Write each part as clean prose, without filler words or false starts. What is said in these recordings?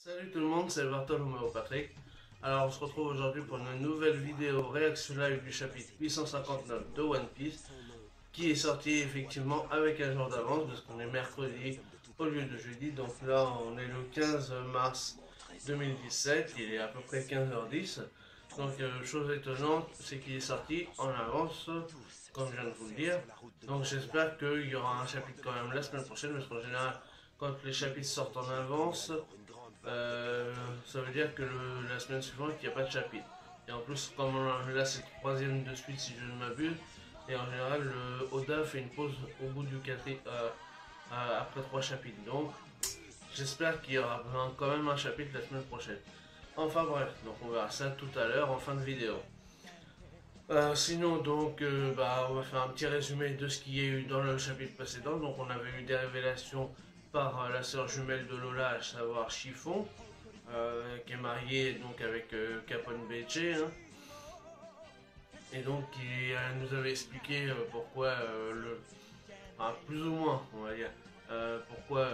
Salut tout le monde, c'est Bartol ou Patrick. Alors on se retrouve aujourd'hui pour une nouvelle vidéo réaction live du chapitre 859 de One Piece qui est sorti effectivement avec un jour d'avance parce qu'on est mercredi au lieu de jeudi. Donc là on est le 15 mars 2017, il est à peu près 15h10. Donc chose étonnante, c'est qu'il est sorti en avance, comme je viens de vous le dire. Donc j'espère qu'il y aura un chapitre quand même la semaine prochaine parce qu'en général quand les chapitres sortent en avance, ça veut dire que la semaine suivante, il n'y a pas de chapitre. Et en plus, comme là c'est le troisième de suite si je ne m'abuse, et en général, le Oda fait une pause au bout du quatrième, après 3 chapitres. Donc, j'espère qu'il y aura quand même un chapitre la semaine prochaine. Enfin bref, donc on verra ça tout à l'heure en fin de vidéo. Sinon, donc, on va faire un petit résumé de ce qu'il y a eu dans le chapitre précédent. Donc, on avait eu des révélations par la sœur jumelle de Lola, à savoir Chiffon, qui est mariée donc avec Capone BG, hein. Et donc, elle nous avait expliqué pourquoi enfin, plus ou moins, on va dire, pourquoi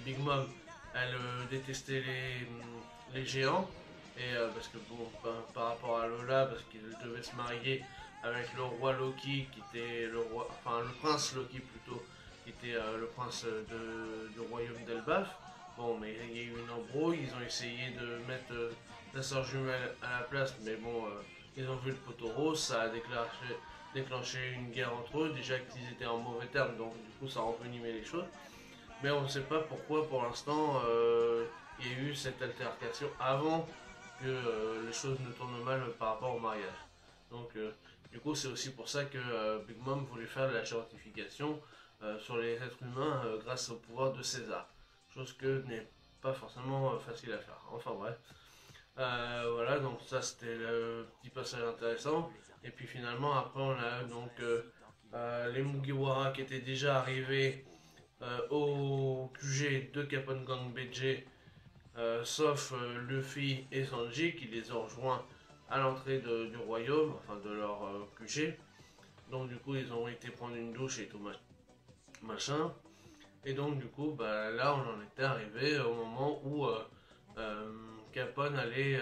Big Mom, elle détestait les géants. Et parce que bon, par rapport à Lola, parce qu'il devait se marier avec le roi Loki, qui était le prince Loki plutôt, qui était le prince du royaume d'Elbaf. Bon, mais il y a eu une embrouille, ils ont essayé de mettre la sœur jumelle à la place, mais bon, ils ont vu le poteau rose, ça a déclenché une guerre entre eux, déjà qu'ils étaient en mauvais termes, donc du coup ça a envenimé les choses. Mais on ne sait pas pourquoi pour l'instant il y a eu cette altercation avant que les choses ne tournent mal par rapport au mariage. Donc du coup c'est aussi pour ça que Big Mom voulait faire de la certification sur les êtres humains grâce au pouvoir de César. Chose que n'est pas forcément facile à faire. Enfin bref. Voilà, donc ça c'était le petit passage intéressant. Et puis finalement après on a donc les Mugiwara qui étaient déjà arrivés au QG de Capone Gang BG, sauf Luffy et Sanji qui les ont rejoints à l'entrée du royaume, enfin de leur QG. Donc du coup ils ont été prendre une douche et tout machin. Et donc du coup là on en était arrivé au moment où Capone allait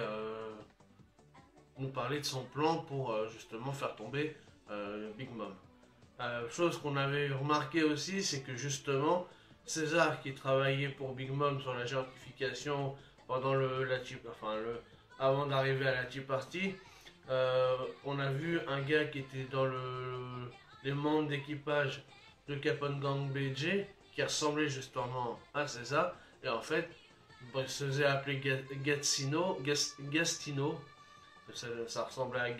nous parler de son plan pour justement faire tomber Big Mom. Chose qu'on avait remarqué aussi, c'est que justement, César qui travaillait pour Big Mom sur la certification pendant avant d'arriver à la Tea Party, on a vu un gars qui était dans les membres d'équipage de Capone Gang BG qui ressemblait justement à César, et en fait, il se faisait appeler Gastino, ça ressemblait à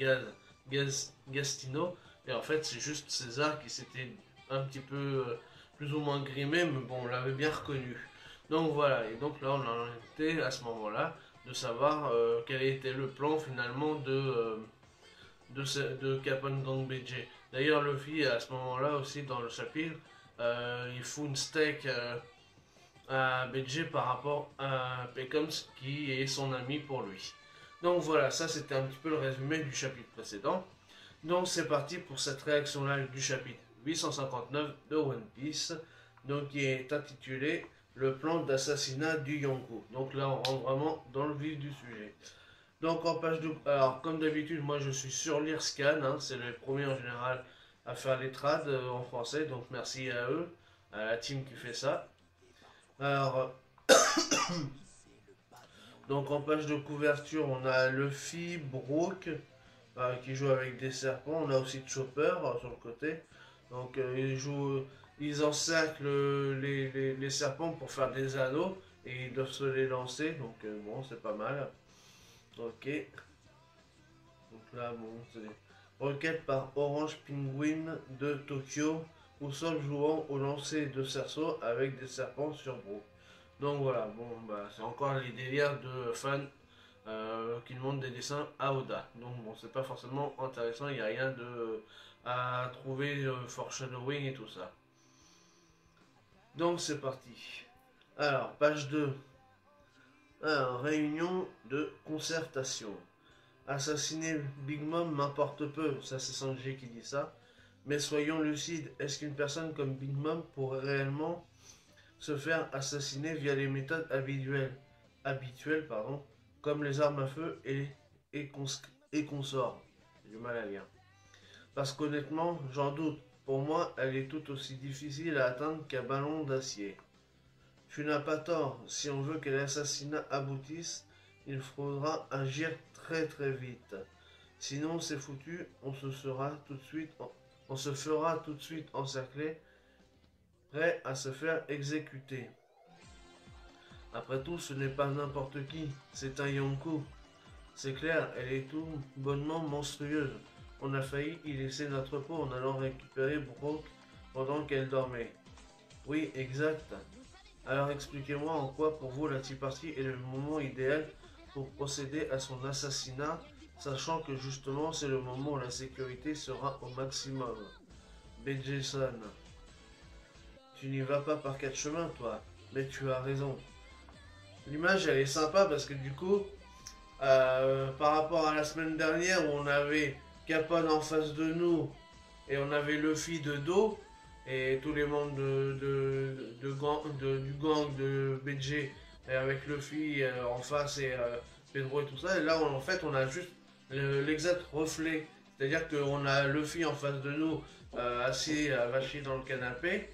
Gastino. Et en fait, c'est juste César qui s'était un petit peu plus ou moins grimé, mais bon, on l'avait bien reconnu. Donc voilà, et donc là, on en était à ce moment-là de savoir quel était le plan finalement de Capone Gang BG. D'ailleurs, Luffy, à ce moment-là aussi, dans le chapitre, il fout une steak à BG par rapport à Pecoms, qui est son ami pour lui. Donc voilà, ça c'était un petit peu le résumé du chapitre précédent. Donc c'est parti pour cette réaction live du chapitre 859 de One Piece, donc qui est intitulé le plan d'assassinat du Yonko. Donc là on rentre vraiment dans le vif du sujet. Donc en page 2, alors comme d'habitude moi je suis sur Leerscan, hein, c'est le premier en général à faire les trades en français, donc merci à eux, à la team qui fait ça. Alors donc en page de couverture on a Luffy, Brook, qui joue avec des serpents. On a aussi Chopper sur le côté. Donc ils encerclent les serpents pour faire des anneaux et ils doivent se les lancer. Donc bon, c'est pas mal. Ok. Donc là, bon, c'est requête par Orange Penguin de Tokyo. Nous sommes jouant au lancer de cerceaux avec des serpents sur Brook. Donc voilà, bon, c'est encore les délires de fans qui demande des dessins à Oda. Donc bon, c'est pas forcément intéressant, il n'y a rien à trouver foreshadowing et tout ça. Donc c'est parti. Alors, page 2. Alors, réunion de concertation. Assassiner Big Mom m'importe peu, ça c'est Sanji qui dit ça. Mais soyons lucides, est-ce qu'une personne comme Big Mom pourrait réellement se faire assassiner via les méthodes habituelles? habituelles, pardon, comme les armes à feu et consorts. J'ai du mal à lire. Parce qu'honnêtement, j'en doute. Pour moi, elle est tout aussi difficile à atteindre qu'un ballon d'acier. Tu n'as pas tort. Si on veut que l'assassinat aboutisse, il faudra agir très très vite. Sinon, c'est foutu. On se fera tout de suite encercler, prêt à se faire exécuter. Après tout, ce n'est pas n'importe qui. C'est un Yonko. C'est clair, elle est tout bonnement monstrueuse. On a failli y laisser notre peau en allant récupérer Brooke pendant qu'elle dormait. Oui, exact. Alors expliquez-moi en quoi pour vous la Tea Party est le moment idéal pour procéder à son assassinat, sachant que justement c'est le moment où la sécurité sera au maximum. B. Jason, tu n'y vas pas par quatre chemins toi, mais tu as raison. L'image elle est sympa parce que du coup, par rapport à la semaine dernière où on avait Capone en face de nous et on avait Luffy de dos et tous les membres du gang de BG et avec Luffy en face et Pedro et tout ça, et là en fait on a juste l'exact reflet, c'est-à-dire qu'on a Luffy en face de nous assis vaché dans le canapé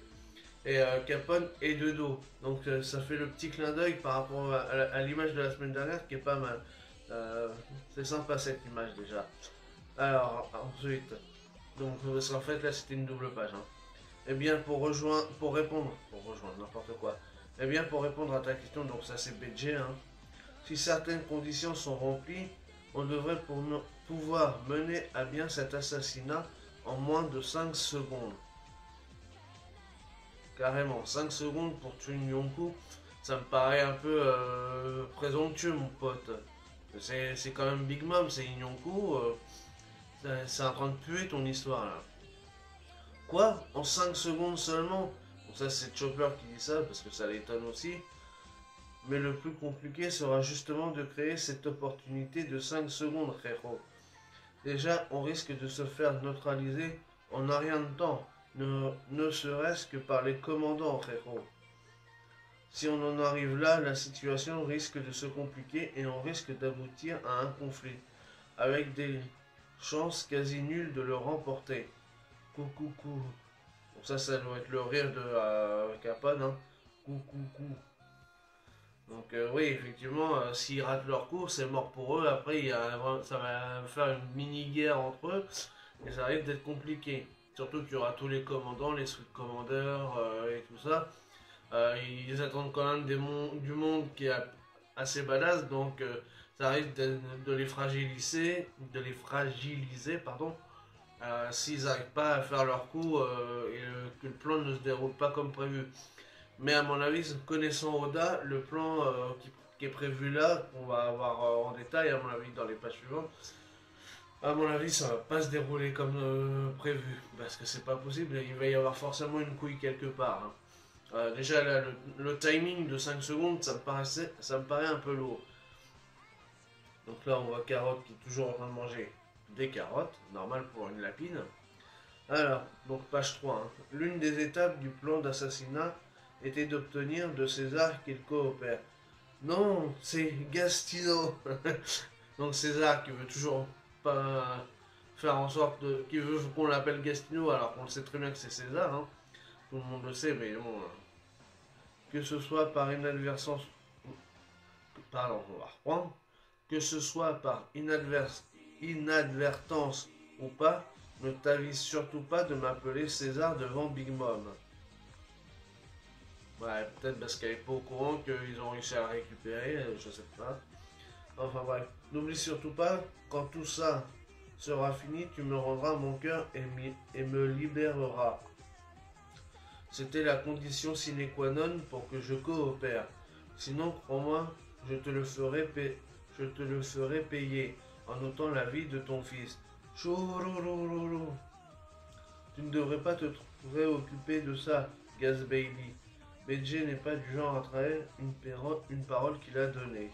et Capone est de dos, donc ça fait le petit clin d'œil par rapport à l'image de la semaine dernière qui est pas mal. C'est sympa cette image déjà. Alors ensuite, donc parce qu'en fait là c'était une double page. Hein. Eh bien pour répondre n'importe quoi. Eh bien pour répondre à ta question, donc ça c'est BG. Hein. Si certaines conditions sont remplies, on devrait pouvoir mener à bien cet assassinat en moins de 5 secondes. Carrément, 5 secondes pour tuer une Yonkou, ça me paraît un peu présomptueux mon pote. C'est quand même Big Mom, c'est une Yonkou. C'est en train de puer ton histoire là. Quoi? En 5 secondes seulement? Bon, ça c'est Chopper qui dit ça parce que ça l'étonne aussi. Mais le plus compliqué sera justement de créer cette opportunité de 5 secondes, frérot. Déjà, on risque de se faire neutraliser en un rien de temps, ne serait-ce que par les commandants, frérot. Si on en arrive là, la situation risque de se compliquer et on risque d'aboutir à un conflit, avec des chances quasi nulles de le remporter. Coucou. Bon, ça doit être le rire de Capone, hein. Coucou. Donc oui, effectivement, s'ils ratent leur coup, c'est mort pour eux. Après, ça va faire une mini-guerre entre eux et ça risque d'être compliqué. Surtout qu'il y aura tous les commandants, les sous-commandeurs et tout ça. Ils attendent quand même du monde qui est assez badass, donc ça risque de les fragiliser, pardon, s'ils n'arrivent pas à faire leur coup et que le plan ne se déroule pas comme prévu. Mais à mon avis, connaissant Oda, le plan qui est prévu là, qu'on va avoir en détail, à mon avis, dans les pages suivantes, à mon avis, ça va pas se dérouler comme prévu. Parce que c'est pas possible, il va y avoir forcément une couille quelque part. Hein. Déjà, là, le timing de 5 secondes, ça me paraît un peu lourd. Donc là, on voit Carotte qui est toujours en train de manger des carottes, normal pour une lapine. Alors, donc page 3. Hein. L'une des étapes du plan d'assassinat était d'obtenir de César qu'il coopère. Non, c'est Gastino. Donc César qui veut toujours pas faire en sorte qui veut qu'on l'appelle Gastino alors qu'on le sait très bien que c'est César. Hein. Tout le monde le sait, mais bon. Que ce soit par inadvertance. Pardon, on va reprendre. Que ce soit par inadvertance ou pas, ne t'avise surtout pas de m'appeler César devant Big Mom. Ouais, peut-être parce qu'elle n'est pas au courant qu'ils ont réussi à la récupérer, je sais pas. Enfin bref, n'oublie surtout pas, quand tout ça sera fini, tu me rendras mon cœur et me libéreras. C'était la condition sine qua non pour que je coopère. Sinon, crois-moi, je te le ferai payer en ôtant la vie de ton fils. Chourourourourou. Tu ne devrais pas te préoccuper de ça, Gas Baby. BG n'est pas du genre à trahir une parole qu'il a donnée.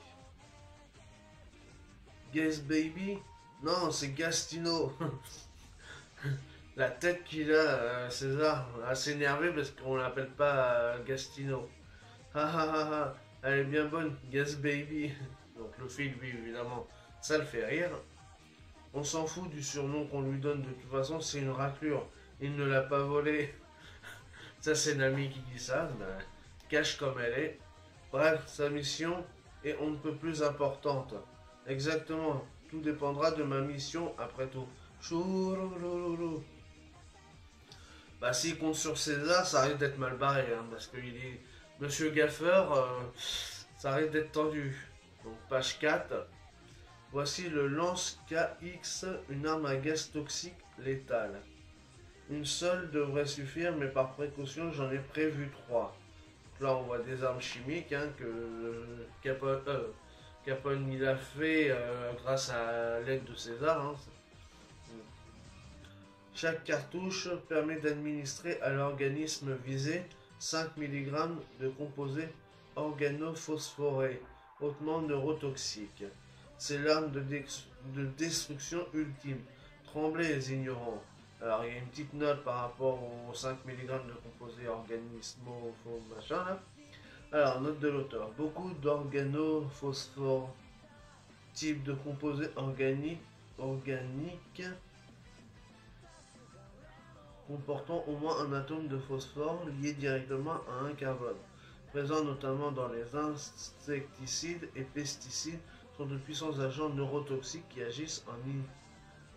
Gas Baby? Non, c'est Gastino. La tête qu'il a, César, assez énervé parce qu'on l'appelle pas Gastino. Ha ha ha ha. Elle est bien bonne, Yes Baby. Donc le film, lui, évidemment, ça le fait rire. On s'en fout du surnom qu'on lui donne, de toute façon, c'est une raclure. Il ne l'a pas volé. Ça, c'est Nami qui dit ça. Ben, cache comme elle est. Bref, sa mission est on ne peut plus importante. Exactement. Tout dépendra de ma mission après tout. Chourouloulou. Bah, s'il compte sur César, ça risque d'être mal barré. Hein, parce que il est... Monsieur Gaffeur, ça risque d'être tendu. Donc, page 4. Voici le lance KX, une arme à gaz toxique létale. Une seule devrait suffire, mais par précaution, j'en ai prévu 3. Là, on voit des armes chimiques hein, que Capone il a fait grâce à l'aide de César. Hein. Chaque cartouche permet d'administrer à l'organisme visé 5 mg de composés organophosphorés, hautement neurotoxiques. C'est l'arme de destruction ultime. Tremblez les ignorants. Alors il y a une petite note par rapport aux 5 mg de composés organismaux, machin là. Alors, note de l'auteur. Beaucoup d'organophosphores, type de composés organiques comportant au moins un atome de phosphore lié directement à un carbone, présents notamment dans les insecticides et pesticides, sont de puissants agents neurotoxiques qui agissent en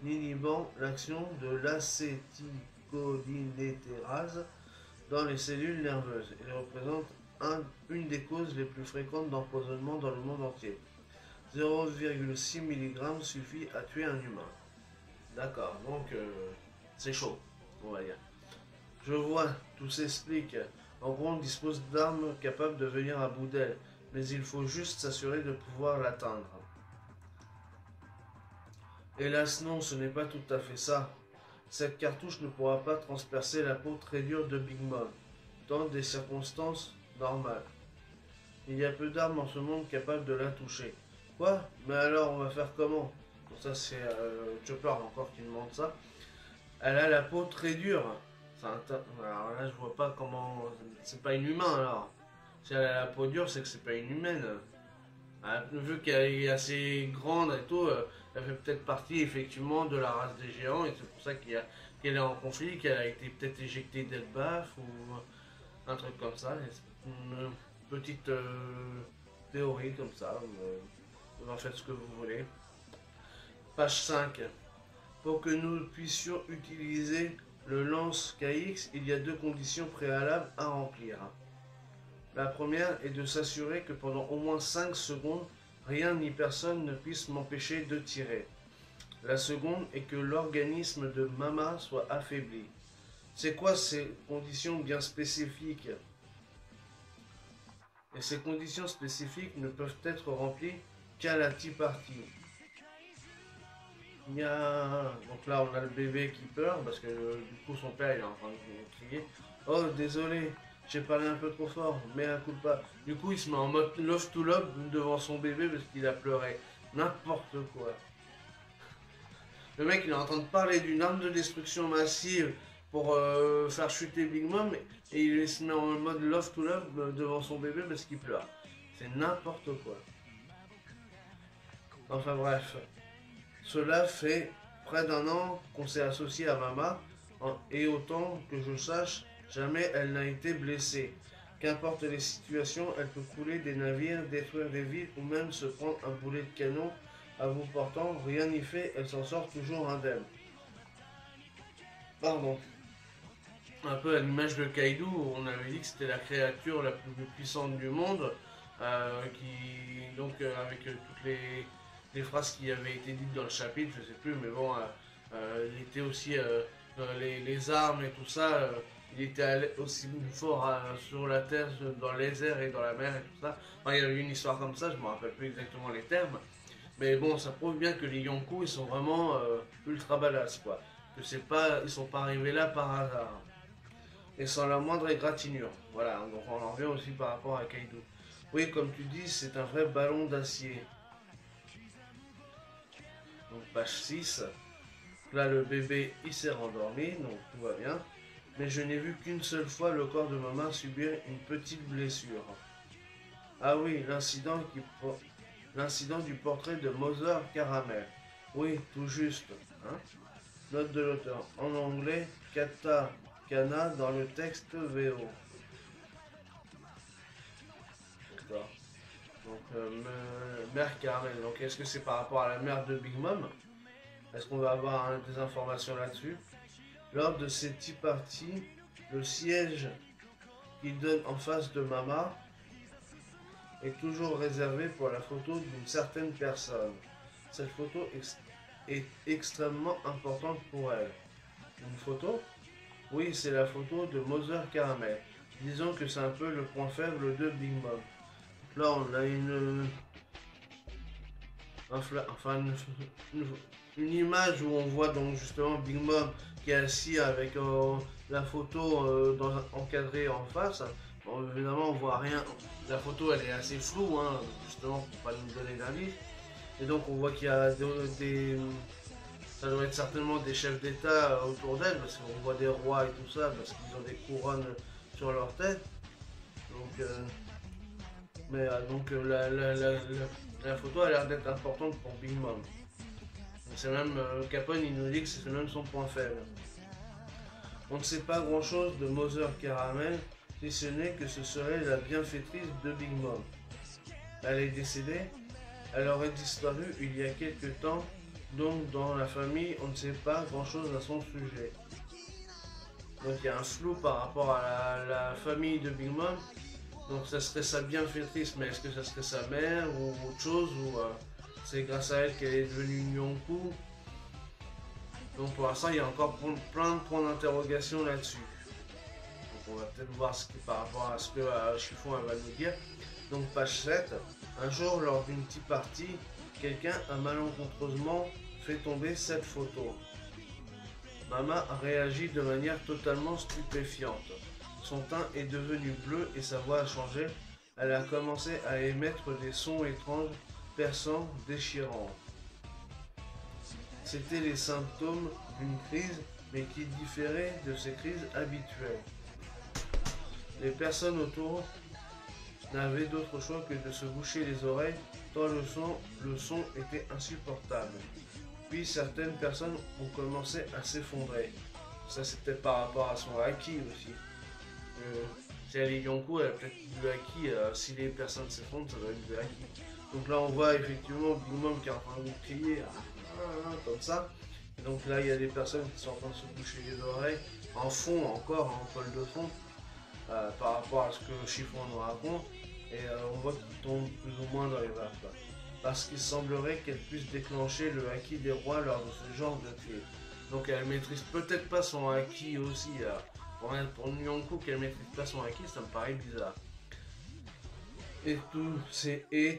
inhibant l'action de l'acétylcholinésterase dans les cellules nerveuses. Ils représentent une des causes les plus fréquentes d'empoisonnement dans le monde entier. 0,6 mg suffit à tuer un humain. D'accord, donc c'est chaud, on va dire. Je vois, tout s'explique. En gros, on dispose d'armes capables de venir à bout d'elle, mais il faut juste s'assurer de pouvoir l'atteindre. Hélas non, ce n'est pas tout à fait ça. Cette cartouche ne pourra pas transpercer la peau très dure de Big Mom, dans des circonstances normales. Il y a peu d'armes en ce monde capables de la toucher. Quoi? Mais alors on va faire comment? Bon, ça c'est Chopper encore qui demande ça. Elle a la peau très dure. Alors là je vois pas comment... C'est pas inhumain alors. Si elle a la peau dure c'est que c'est pas inhumaine. Vu qu'elle est assez grande et tout, elle fait peut-être partie effectivement de la race des géants et c'est pour ça qu'elle est en conflit, qu'elle a été peut-être éjectée d'Elbaf ou un truc comme ça. Une petite théorie comme ça. Vous en faites ce que vous voulez. Page 5. Pour que nous puissions utiliser le lance KX, il y a 2 conditions préalables à remplir. La première est de s'assurer que pendant au moins 5 secondes, rien ni personne ne puisse m'empêcher de tirer. La seconde est que l'organisme de Mama soit affaibli. C'est quoi ces conditions bien spécifiques? Et ces conditions spécifiques ne peuvent être remplies qu'à la Tea Party. Donc là on a le bébé qui pleure parce que du coup son père il est en train de crier. Oh désolé, j'ai parlé un peu trop fort, mais un coup de pas. Du coup il se met en mode love to love devant son bébé parce qu'il a pleuré. N'importe quoi. Le mec il est en train de parler d'une arme de destruction massive pour faire chuter Big Mom et il se met en mode love to love devant son bébé parce qu'il pleure. C'est n'importe quoi. Enfin bref. Cela fait près d'1 an qu'on s'est associé à Mama et autant que je sache, jamais elle n'a été blessée. Qu'importe les situations, elle peut couler des navires, détruire des villes ou même se prendre un boulet de canon à bout portant. Rien n'y fait, elle s'en sort toujours indemne. Pardon. Un peu à l'image de Kaido, on avait dit que c'était la créature la plus puissante du monde, avec toutes les phrases qui avaient été dites dans le chapitre, je sais plus, mais bon, il était aussi les armes et tout ça, il était aussi fort sur la terre, dans les airs et dans la mer et tout ça. Enfin, il y avait une histoire comme ça, je me rappelle plus exactement les termes, mais bon, ça prouve bien que les Yonkou ils sont vraiment ultra badass quoi, que c'est pas, ils sont pas arrivés là par hasard et sans la moindre égratignure. Voilà, donc on en revient aussi par rapport à Kaido. Oui, comme tu dis, c'est un vrai ballon d'acier. Donc page 6. Là le bébé il s'est rendormi, donc tout va bien. Mais je n'ai vu qu'une seule fois le corps de maman subir une petite blessure. Ah oui, l'incident du portrait de Mother Caramel. Oui, tout juste. Hein. Note de l'auteur. En anglais, Kata Kana dans le texte VO. D'accord. Donc, mère Caramel. Donc, est-ce que c'est par rapport à la mère de Big Mom? Est-ce qu'on va avoir des informations là-dessus? Lors de ces tea parties, le siège qu'il donne en face de Mama est toujours réservé pour la photo d'une certaine personne. Cette photo est extrêmement importante pour elle. Une photo? Oui, c'est la photo de Mother Caramel. Disons que c'est un peu le point faible de Big Mom. Là, on a enfin, une image où on voit donc justement Big Mom qui est assis avec la photo encadrée en face. Bon, évidemment, on voit rien. La photo, elle est assez floue, hein, justement, pour pas nous donner d'indice. Et donc, on voit qu'il y a ça doit être certainement des chefs d'État autour d'elle, parce qu'on voit des rois et tout ça, parce qu'ils ont des couronnes sur leur tête. Donc, la photo a l'air d'être importante pour Big Mom. C'est même, Capone, il nous dit que c'est même son point faible. On ne sait pas grand chose de Mother Caramel, si ce n'est que ce serait la bienfaitrice de Big Mom. Elle est décédée. Elle aurait disparu il y a quelque temps, donc dans la famille, on ne sait pas grand chose à son sujet. Donc il y a un flou par rapport à la famille de Big Mom. Donc ça serait sa bienfaitrice, mais est-ce que ça serait sa mère ou autre chose, ou c'est grâce à elle qu'elle est devenue Nyonku? Donc pour l'instant, il y a encore plein de points d'interrogation là-dessus. Donc on va peut-être voir par rapport à ce que Chiffon va nous dire. Donc page 7. Un jour, lors d'une petite partie, quelqu'un a malencontreusement fait tomber cette photo. Mama a réagi de manière totalement stupéfiante. Son teint est devenu bleu et sa voix a changé. Elle a commencé à émettre des sons étranges, perçants, déchirants. C'étaient les symptômes d'une crise, mais qui différaient de ces crises habituelles. Les personnes autour n'avaient d'autre choix que de se boucher les oreilles, tant le son était insupportable. Puis certaines personnes ont commencé à s'effondrer. Ça, c'est peut-être par rapport à son haki aussi. Si elle est Yonko, elle a peut-être du haki. Si les personnes s'effondrent, ça doit être du haki. Donc là, on voit effectivement Big Mom qui est en train de crier comme ça. Et donc là, il y a des personnes qui sont en train de se boucher les oreilles, en fond encore, en toile de fond, par rapport à ce que Chiffon nous raconte. Et on voit qu'il tombe plus ou moins dans les vapes. Parce qu'il semblerait qu'elle puisse déclencher le haki des rois lors de ce genre de crise. Donc elle maîtrise peut-être pas son haki aussi. Pour Nyonko qu'elle maîtrise pas son haki, ça me paraît bizarre. Et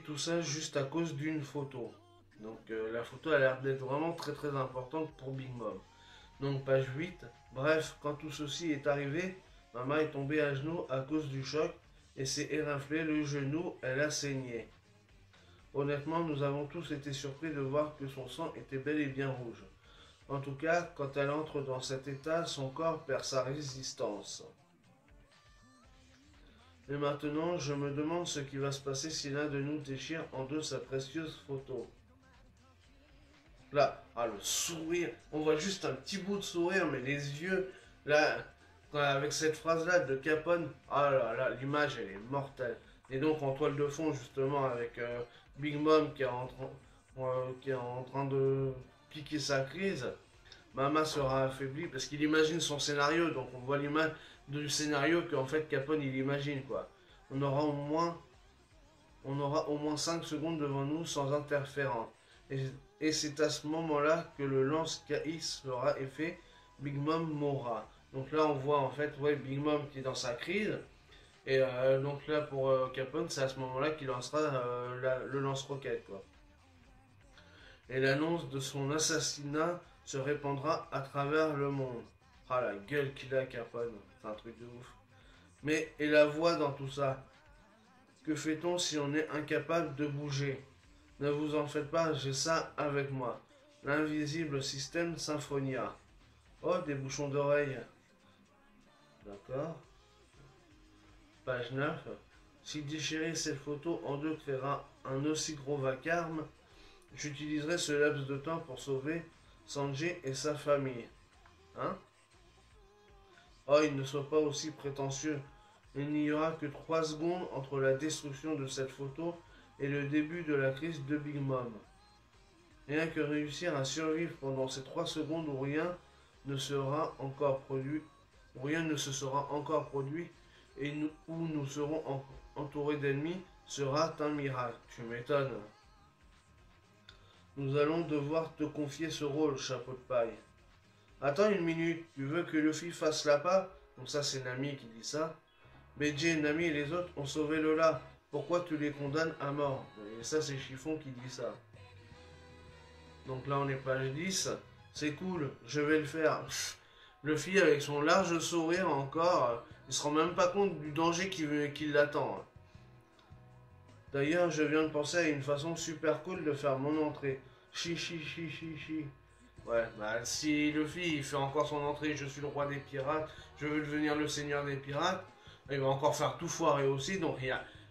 tout ça juste à cause d'une photo. Donc la photo a l'air d'être vraiment très très importante pour Big Mom. Donc page 8. Bref, quand tout ceci est arrivé, Mama est tombée à genoux à cause du choc et s'est éraflé le genou, elle a saigné. Honnêtement, nous avons tous été surpris de voir que son sang était bel et bien rouge. En tout cas, quand elle entre dans cet état, son corps perd sa résistance. Mais maintenant, je me demande ce qui va se passer si l'un de nous déchire en deux sa précieuse photo. Là, le sourire, on voit juste un petit bout de sourire, mais les yeux, là, avec cette phrase-là de Capone, ah là là, l'image elle est mortelle. Et donc en toile de fond, justement, avec Big Mom qui est en train de piquer sa crise, Mama sera affaiblie parce qu'il imagine son scénario, donc on voit l'image du scénario qu'en fait Capone il imagine quoi. On aura au moins 5 secondes devant nous sans interférence. Et c'est à ce moment-là que le lance-caïs fera effet, Big Mom mourra. Donc là on voit en fait Big Mom qui est dans sa crise. Et donc là pour Capone, c'est à ce moment-là qu'il lancera le lance-roquette quoi. Et l'annonce de son assassinat se répandra à travers le monde. Ah la gueule qu'il a Capone, c'est un truc de ouf. Mais et la voix dans tout ça? Que fait-on si on est incapable de bouger? Ne vous en faites pas, j'ai ça avec moi. L'invisible système Symphonia. Oh, des bouchons d'oreilles. D'accord. Page 9. Si déchirer cette photo en deux créera un aussi gros vacarme, j'utiliserai ce laps de temps pour sauver Sanji et sa famille. Hein? Oh, il ne soit pas aussi prétentieux. Il n'y aura que 3 secondes entre la destruction de cette photo et le début de la crise de Big Mom. Rien que réussir à survivre pendant ces 3 secondes où rien ne sera encore produit, où rien ne se sera encore produit et où nous serons entourés d'ennemis sera un miracle. Tu m'étonnes. Nous allons devoir te confier ce rôle, chapeau de paille. Attends une minute, tu veux que Luffy fasse la part? Donc ça c'est Nami qui dit ça. Beijing, Nami et les autres ont sauvé Lola. Pourquoi tu les condamnes à mort? Et ça c'est Chiffon qui dit ça. Donc là on est page 10. C'est cool, je vais le faire. Luffy avec son large sourire encore, il se rend même pas compte du danger qui l'attend. D'ailleurs, je viens de penser à une façon super cool de faire mon entrée. Chi chi chi chi chi. Ouais, bah si Luffy il fait encore son entrée, je suis le roi des pirates, je veux devenir le seigneur des pirates, il va encore faire tout foirer aussi, donc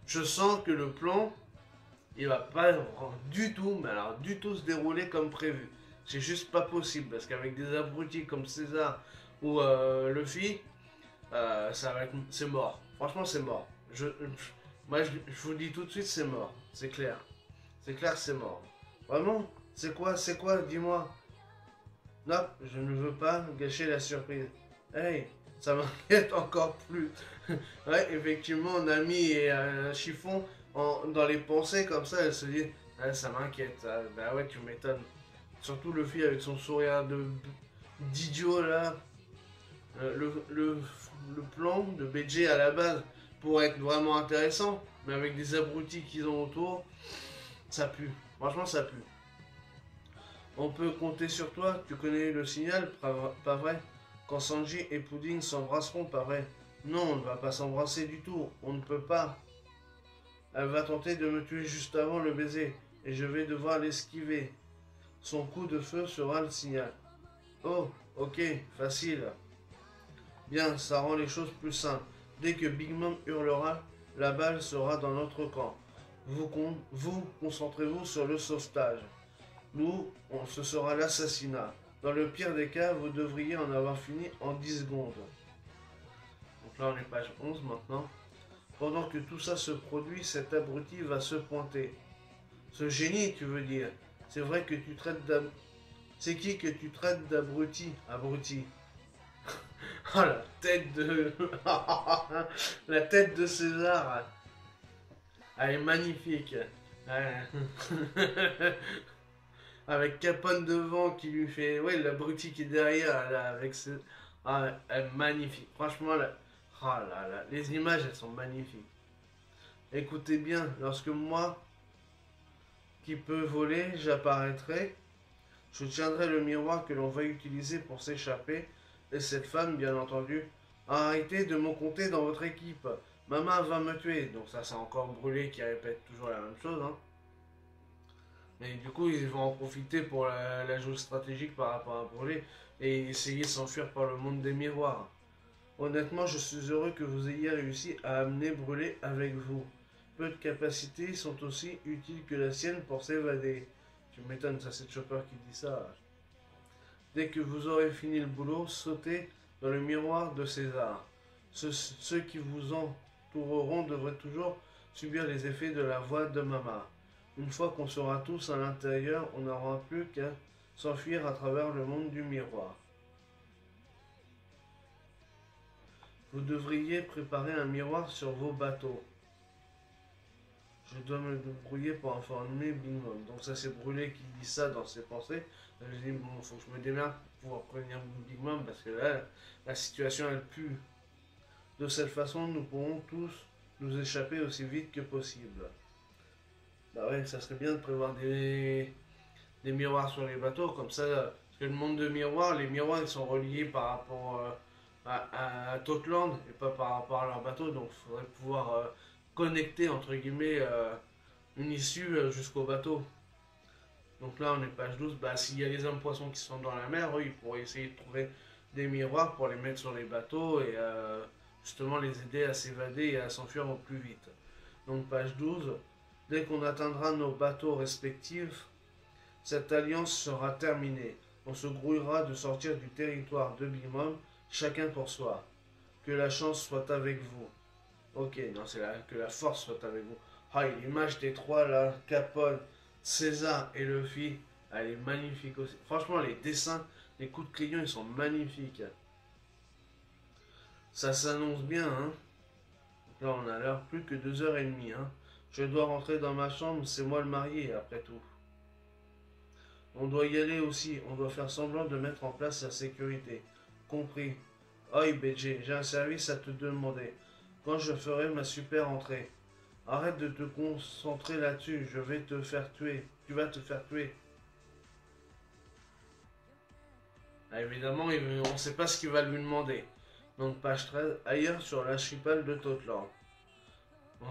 je sens que le plan, il va pas du tout, mais alors du tout se dérouler comme prévu. C'est juste pas possible, parce qu'avec des abrutis comme César ou Luffy, c'est mort. Franchement, c'est mort. Moi, je vous le dis tout de suite, c'est mort. C'est clair. C'est clair que c'est mort. Vraiment? C'est quoi? Dis-moi. Non, je ne veux pas gâcher la surprise. Hey, ça m'inquiète encore plus. Ouais, effectivement, Nami et Chiffon, dans les pensées comme ça, elle se dit, ah, ça m'inquiète. Ah, bah ouais, tu m'étonnes. Surtout le fille avec son sourire d'idiot là. Le plan de BG à la base pour être vraiment intéressant, mais avec des abrutis qu'ils ont autour, ça pue. Franchement, ça pue. On peut compter sur toi, tu connais le signal, pas vrai? Quand Sanji et Pudding s'embrasseront, pas vrai? Non, on ne va pas s'embrasser du tout, on ne peut pas. Elle va tenter de me tuer juste avant le baiser, et je vais devoir l'esquiver. Son coup de feu sera le signal. Oh, ok, facile. Bien, ça rend les choses plus simples. Dès que Big Mom hurlera, la balle sera dans notre camp. Vous concentrez-vous sur le sauvetage. Nous, ce sera l'assassinat. Dans le pire des cas, vous devriez en avoir fini en 10 secondes. Donc là, on est page 11 maintenant. Pendant que tout ça se produit, cet abruti va se pointer. Ce génie, tu veux dire? C'est vrai que tu traites d'abruti. C'est qui que tu traites d'abruti? Abruti. Oh, la tête de... la tête de César. Elle est magnifique. Avec Capone devant qui lui fait... Ouais, l'abruti qui est derrière, là, avec ce... Ah, elle est magnifique. Franchement, là... Oh là là, les images, elles sont magnifiques. Écoutez bien, lorsque moi, qui peux voler, j'apparaîtrai, je tiendrai le miroir que l'on va utiliser pour s'échapper. Et cette femme, bien entendu, arrêtez de me compter dans votre équipe. Maman va me tuer. Donc ça, c'est encore Brûlé qui répète toujours la même chose. Hein. Mais du coup, ils vont en profiter pour la jouer stratégique par rapport à Brûlé et essayer de s'enfuir par le monde des miroirs. Honnêtement, je suis heureux que vous ayez réussi à amener Brûlé avec vous. Peu de capacités sont aussi utiles que la sienne pour s'évader. Tu m'étonnes, ça c'est Chopper qui dit ça. Dès que vous aurez fini le boulot, sautez dans le miroir de César. Ceux qui vous entoureront devraient toujours subir les effets de la voix de Mama. Une fois qu'on sera tous à l'intérieur, on n'aura plus qu'à s'enfuir à travers le monde du miroir. Vous devriez préparer un miroir sur vos bateaux. Je dois me débrouiller pour informer Big Mom. Donc ça c'est Brûlé qui dit ça dans ses pensées. Je dis bon, faut que je me démerde pour pouvoir prévenir Big Mom parce que là, la situation elle pue. De cette façon, nous pourrons tous nous échapper aussi vite que possible. Bah ouais, ça serait bien de prévoir des miroirs sur les bateaux, comme ça, parce que le monde de miroirs, les miroirs ils sont reliés par rapport à Totland et pas par rapport à leur bateau, donc il faudrait pouvoir connecter entre guillemets une issue jusqu'au bateau. Donc là on est page 12, bah s'il y a les hommes poissons qui sont dans la mer, eux, ils pourraient essayer de trouver des miroirs pour les mettre sur les bateaux et justement les aider à s'évader et à s'enfuir au plus vite. Donc page 12. Dès qu'on atteindra nos bateaux respectifs, cette alliance sera terminée. On se grouillera de sortir du territoire de Big Mom, chacun pour soi. Que la chance soit avec vous. Ok, non, c'est là, que la force soit avec vous. Ah, et l'image des trois là, Capone, César et Luffy, elle est magnifique aussi. Franchement, les dessins, les coups de crayon, ils sont magnifiques. Ça s'annonce bien, hein. Là, on a l'heure plus que 2h30, hein. Je dois rentrer dans ma chambre, c'est moi le marié, après tout. On doit y aller aussi, on doit faire semblant de mettre en place la sécurité. Compris. Oi, BG, j'ai un service à te demander. Quand je ferai ma super entrée. Arrête de te concentrer là-dessus, je vais te faire tuer. Tu vas te faire tuer. Ah, évidemment, on ne sait pas ce qu'il va lui demander. Donc, page 13, ailleurs sur l'archipel de Totland.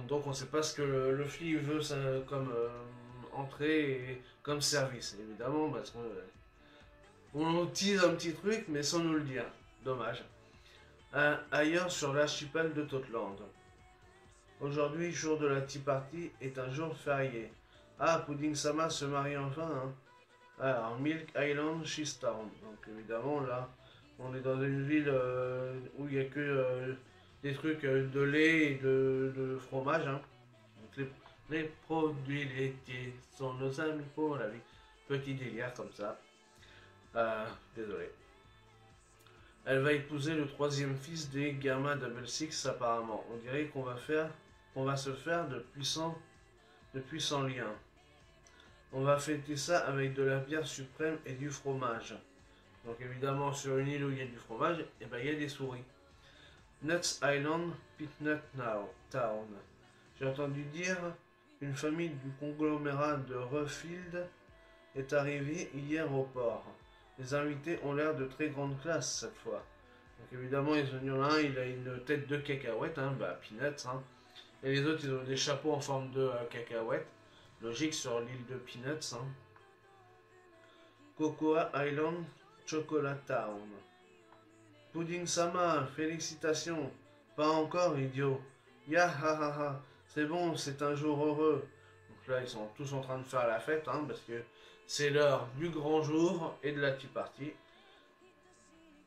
Donc, on ne sait pas ce que le Luffy veut ça, comme entrée et comme service. Évidemment, parce qu'on on tease un petit truc, mais sans nous le dire. Dommage. Ailleurs sur l'archipel de Totland. Aujourd'hui, jour de la Tea Party, est un jour férié. Ah, Pudding Sama se marie enfin, hein. Alors, Milk Island, Town. Donc évidemment, là, on est dans une ville où il n'y a que des trucs de lait et de fromage, hein. Donc les produits laitiers sont nos amis pour la vie. Petit délire comme ça. Désolé. Elle va épouser le troisième fils des gamins Double Six apparemment. On dirait qu'on va se faire de puissants liens. On va fêter ça avec de la bière suprême et du fromage. Donc évidemment sur une île où il y a du fromage, et ben il y a des souris. Nuts Island, Peanut Town. J'ai entendu dire qu'une famille du conglomérat de Ruffield est arrivée hier au port. Les invités ont l'air de très grande classe cette fois. Donc évidemment, il y en a un, il a une tête de cacahuète, hein, bah Peanuts, hein. Et les autres, ils ont des chapeaux en forme de cacahuète. Logique sur l'île de Peanuts, hein. Cocoa Island, Chocolate Town. Pudding Sama, félicitations. Pas encore, idiot. Ya ha ha ha. C'est bon, c'est un jour heureux. Donc là, ils sont tous en train de faire la fête, hein, parce que c'est l'heure du grand jour et de la Tea Party.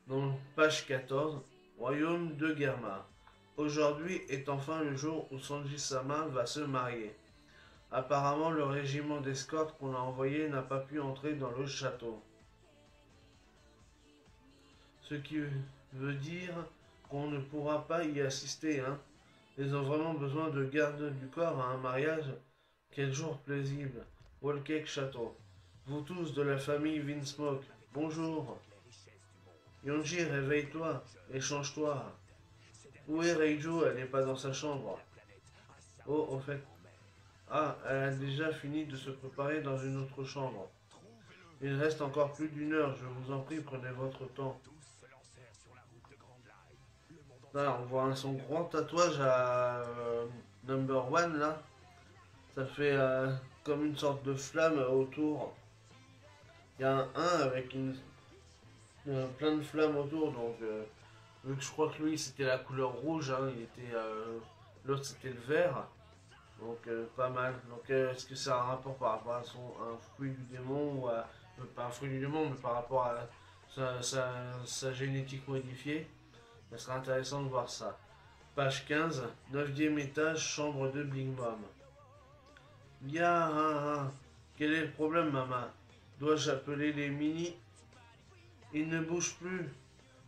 Donc, page 14, Royaume de Germa. Aujourd'hui est enfin le jour où Sanji-sama va se marier. Apparemment, le régiment d'escorte qu'on a envoyé n'a pas pu entrer dans le château. Ce qui veut dire qu'on ne pourra pas y assister, hein. Ils ont vraiment besoin de garde du corps à un mariage. Quel jour paisible. Wallcake Château. Vous tous de la famille Vinsmoke, bonjour. Yonji, réveille-toi, échange-toi. Où est Reijo? Elle n'est pas dans sa chambre. Oh, au fait. Ah, elle a déjà fini de se préparer dans une autre chambre. Il reste encore plus d'1 heure, je vous en prie, prenez votre temps. Là, on voit son grand tatouage à Number One, là. Ça fait comme une sorte de flamme autour. Il y a un avec plein de flammes autour, donc vu que je crois que lui c'était la couleur rouge, hein, l'autre c'était le vert, donc pas mal. Donc est-ce que c'est un rapport par rapport à un fruit du démon ou à pas un fruit du démon, mais par rapport à sa génétique modifiée? Ça serait intéressant de voir ça. Page 15, 9e étage, chambre de Big Mom. Bien, quel est le problème, maman? Dois-je appeler les mini? Il ne bouge plus.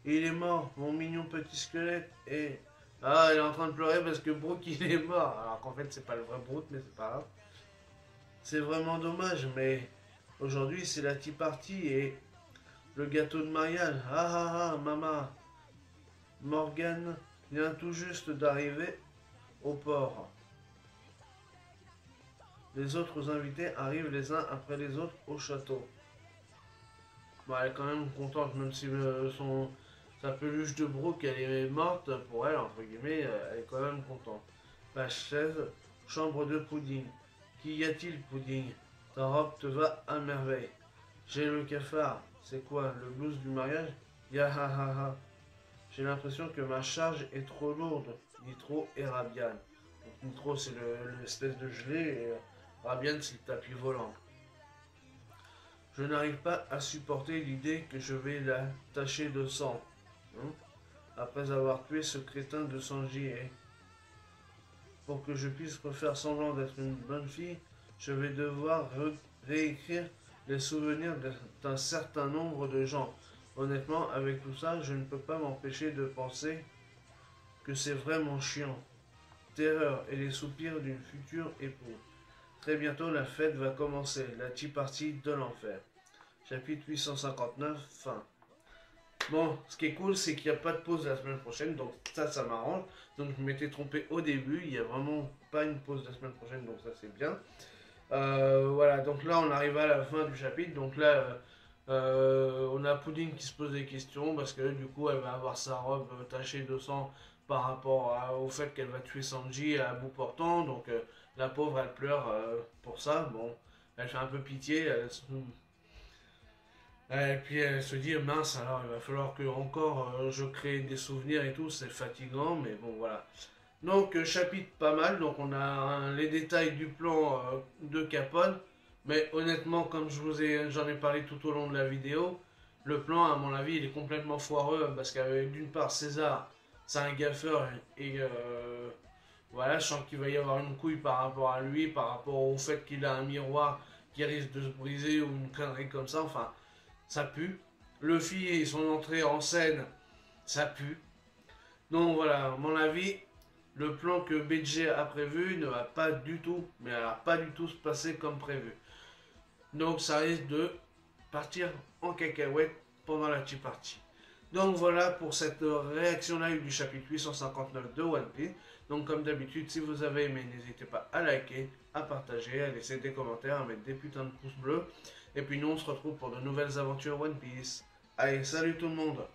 Il est mort, mon mignon petit squelette. Et. Ah, elle est en train de pleurer parce que Brooke il est mort. Alors qu'en fait, c'est pas le vrai Brooke, mais c'est pas grave. C'est vraiment dommage, mais aujourd'hui c'est la tea party et le gâteau de mariage. Maman. Morgan vient tout juste d'arriver au port. Les autres invités arrivent les uns après les autres au château. Bon, elle est quand même contente, même si sa peluche de Brooke elle est morte, pour elle, entre guillemets, elle est quand même contente. Page 16, chambre de Pudding. Qu'y a-t-il, Pudding? Ta robe te va à merveille. J'ai le cafard. C'est quoi, le blues du mariage? Ya. J'ai l'impression que ma charge est trop lourde, dit trop Erabian. Donc Nitro c'est l'espèce de gelée et Rabian c'est le tapis volant. Je n'arrive pas à supporter l'idée que je vais la tacher de sang. Hein, après avoir tué ce crétin de Sanji. Et pour que je puisse refaire semblant d'être une bonne fille, je vais devoir réécrire les souvenirs d'un certain nombre de gens. Honnêtement, avec tout ça, je ne peux pas m'empêcher de penser que c'est vraiment chiant. Terreur et les soupirs d'une future épouse. Très bientôt, la fête va commencer, la tea party de l'enfer. Chapitre 859, fin. Bon, ce qui est cool, c'est qu'il n'y a pas de pause la semaine prochaine, donc ça m'arrange. Donc je m'étais trompé au début, il n'y a vraiment pas une pause la semaine prochaine, donc ça c'est bien. Voilà, donc là on arrive à la fin du chapitre, donc là on a Pudding qui se pose des questions, parce que du coup elle va avoir sa robe tachée de sang par rapport au fait qu'elle va tuer Sanji à bout portant, donc la pauvre elle pleure pour ça, bon, elle fait un peu pitié, et puis elle se dit mince alors il va falloir que encore je crée des souvenirs et tout, c'est fatigant mais bon voilà. Donc chapitre pas mal, donc on a les détails du plan de Capone, mais honnêtement comme j'en ai parlé tout au long de la vidéo, le plan à mon avis il est complètement foireux parce qu'avec d'une part César c'est un gaffeur et voilà je sens qu'il va y avoir une couille par rapport à lui, par rapport au fait qu'il a un miroir qui risque de se briser ou une connerie comme ça, enfin ça pue. Luffy et son entrée en scène, ça pue. Donc voilà, à mon avis, le plan que BG a prévu ne va pas du tout, mais alors pas du tout se passer comme prévu. Donc ça risque de partir en cacahuète pendant la tea party. Donc voilà pour cette réaction live du chapitre 859 de One Piece. Donc comme d'habitude, si vous avez aimé, n'hésitez pas à liker, à partager, à laisser des commentaires, à mettre des putains de pouces bleus. Et puis nous on se retrouve pour de nouvelles aventures One Piece. Allez, salut tout le monde!